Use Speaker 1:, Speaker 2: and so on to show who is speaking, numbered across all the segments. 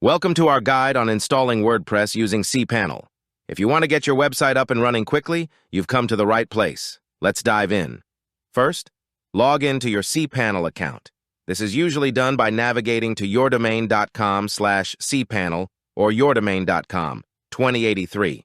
Speaker 1: Welcome to our guide on installing WordPress using cPanel. If you want to get your website up and running quickly, you've come to the right place. Let's dive in. First, log into your cPanel account. This is usually done by navigating to yourdomain.com/cPanel or yourdomain.com 2083.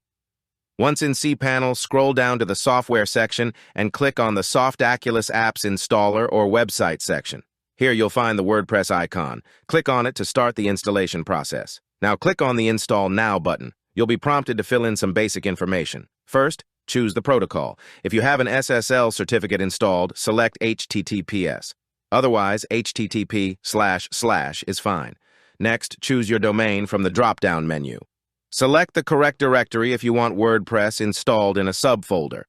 Speaker 1: Once in cPanel, scroll down to the software section and click on the Softaculous Apps Installer or Website section. Here you'll find the WordPress icon. Click on it to start the installation process. Now click on the Install Now button. You'll be prompted to fill in some basic information. First, choose the protocol. If you have an SSL certificate installed, select HTTPS. Otherwise, HTTP// is fine. Next, choose your domain from the drop-down menu. Select the correct directory if you want WordPress installed in a subfolder.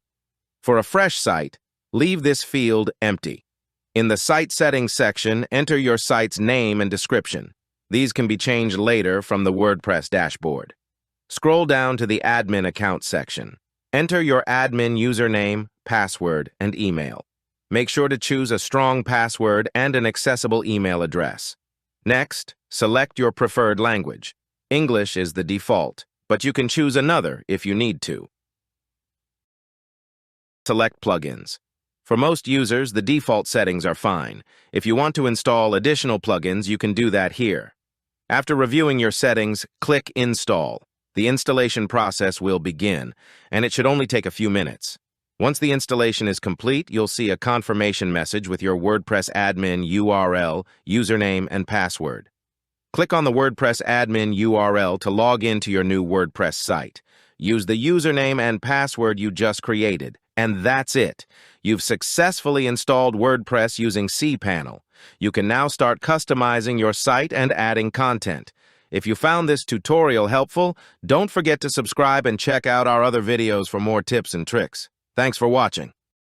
Speaker 1: For a fresh site, leave this field empty. In the Site Settings section, enter your site's name and description. These can be changed later from the WordPress dashboard. Scroll down to the Admin Account section. Enter your admin username, password, and email. Make sure to choose a strong password and an accessible email address. Next, select your preferred language. English is the default, but you can choose another if you need to. Select plugins. For most users, the default settings are fine. If you want to install additional plugins, you can do that here. After reviewing your settings, click Install. The installation process will begin, and it should only take a few minutes. Once the installation is complete, you'll see a confirmation message with your WordPress admin URL, username, and password. Click on the WordPress admin URL to log into your new WordPress site. Use the username and password you just created, and that's it. You've successfully installed WordPress using cPanel. You can now start customizing your site and adding content. If you found this tutorial helpful, don't forget to subscribe and check out our other videos for more tips and tricks. Thanks for watching.